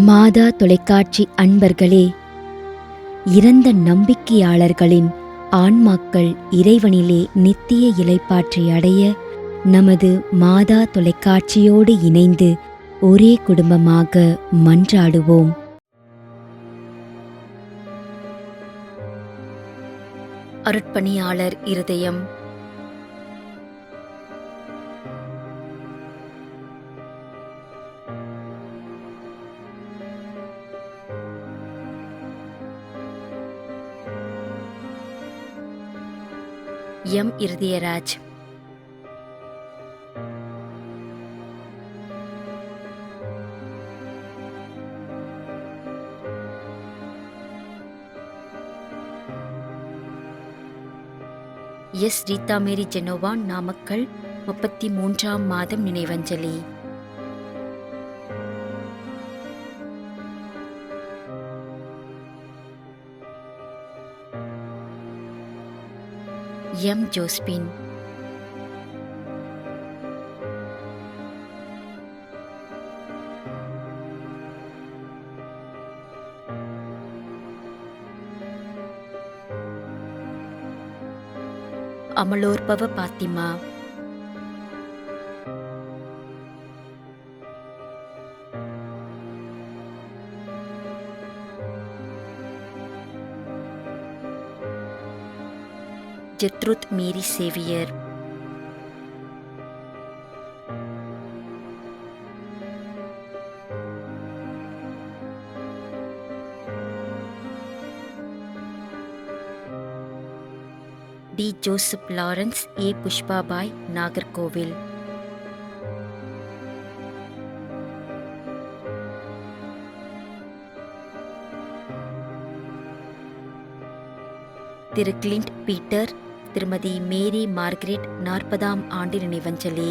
மாதா தொலைக்காட்சி அன்பர்களே, இறந்த நம்பிக்கையாளர்களின் ஆன்மாக்கள் இறைவனிலே நித்திய இளைப்பாற்றி அடைய நமது மாதா தொலைக்காட்சியோடு இணைந்து ஒரே குடும்பமாக மன்றாடுவோம். அருட்பணியாளர் Irudayam. M Irudayaraj. S Rita Mary Genova, Namakkal, 33ஆம் மாதம் நினைவஞ்சலி. M Josephine. Amalorpava Fatima. Gertrude Mary Xavier. D Joseph Lawrence, A Pushpabai, Nagercoil. Thiru Clint Peter, Thirumathi Mary Margaret, 40ஆம் ஆண்டு நினைவஞ்சலி.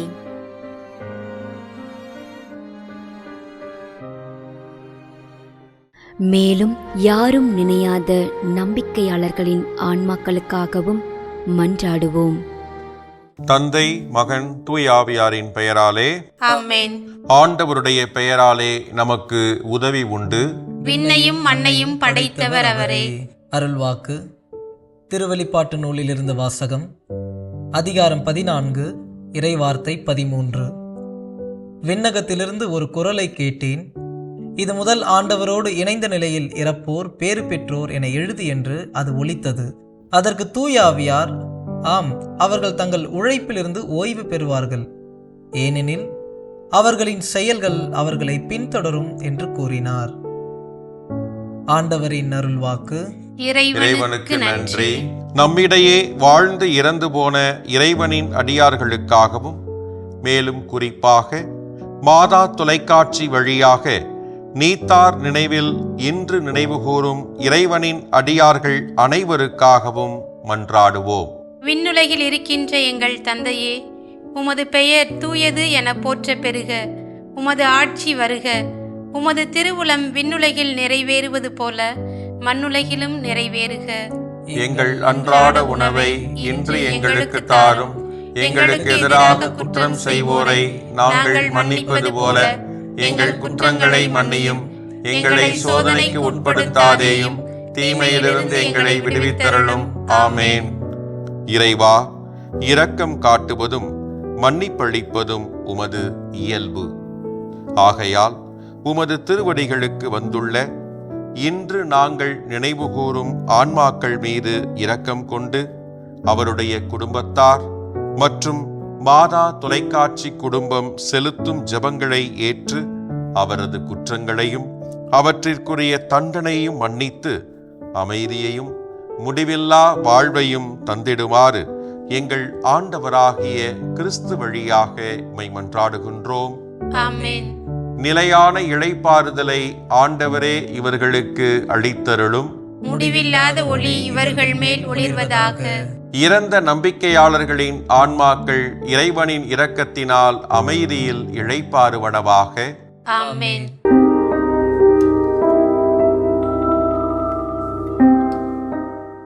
மேலும் யாரும் நினையாத நம்பிக்கையாளர்களின் ஆன்மாக்களுக்காகவும் மன்றாடுவோம். தந்தை, மகன், தூய ஆவியாரின் பெயராலே ஆமென். ஆண்டவருடைய பெயராலே நமக்கு உதவி உண்டு. விண்ணையும் மண்ணையும் படைத்தவர் அவரே. அருள்வாக்கு. திருவெளிப்பாட்டு நூலிலிருந்து வாசகம். அதிகாரம் 14, இறைவார்த்தை 13. விண்ணகத்திலிருந்து ஒரு குரலை கேட்டேன். இது முதல் ஆண்டவரோடு இணைந்த நிலையில் இறப்போர் பேறு பெற்றோர் என எழுது என்று அது ஒலித்தது. அதற்கு தூய ஆவியார், ஆம், அவர்கள் தங்கள் உழைப்பிலிருந்து ஓய்வு பெறுவார்கள், ஏனெனில் அவர்களின் செயல்கள் அவர்களை பின்தொடரும் என்று கூறினார். ஆண்டவரின் அருள்வாக்கு. இறைவனுக்கு நன்றி. நம்மிடையே வாழ்ந்து இறந்து போன இறைவனின் அடியார்களுக்காகவும், மேலும் குறிப்பாக மாதா தொலைக்காட்சி வழியாக நீத்தார் நினைவில் இன்று நினைவுகூரும் இறைவனின் அடியார்கள் அனைவருக்காகவும் மன்றாடுவோம். விண்ணுலகில் இருக்கின்ற எங்கள் தந்தையே, உமது பெயர் தூயது என போற்ற பெறுக. உமது ஆட்சி வருக. உமது திருவுளம் விண்ணுலகில் நிறைவேறுவது போல மண்ணுலகிலும் நிறைவேறுக. எங்கள் அன்றாட உணவை இன்று எங்களுக்கு தாரும். எங்களுக்கு எதிராக குற்றம் செய்வோரை நாங்கள் மன்னிப்பது போல எங்கள் குற்றங்களை மன்னியும். எங்களை சோதனைக்கு உட்படுத்தாதேயும், தீமையிலிருந்து எங்களை விடுவித்தருளும். ஆமேன். இறைவா, இரக்கம் காட்டுவதும் மன்னிப்பளிப்பதும் உமது இயல்பு. ஆகையால் உமது திருவடிகளுக்கு வந்துள்ள இன்று நாங்கள் நினைவுகூரும் ஆன்மாக்கள் மீது இரக்கம் கொண்டு அவருடைய குடும்பத்தார் மற்றும் மாதா தொலைக்காட்சி குடும்பம் செலுத்தும் ஜெபங்களை ஏற்று அவரது குற்றங்களையும் அவற்றிற்குரிய தண்டனையும் மன்னித்து அமைதியையும் முடிவில்லா வாழ்வையும் தந்திடுமாறு எங்கள் ஆண்டவராகிய கிறிஸ்து வழியாக உம்மை மன்றாடுகின்றோம். ஆமென். நிலையான இளைப்பாறுதலை ஆண்டவரே இவர்களுக்கு அளித்தருளும். முடிவில்லாத ஒளி இவர்கள் மேல் ஒளிர்வதாக. இறந்த நம்பிக்கையாளர்களின் ஆன்மாக்கள் இறைவனின் இரக்கத்தினால் அமைதியில் இளைப்பாறுவனவாக. ஆமென்.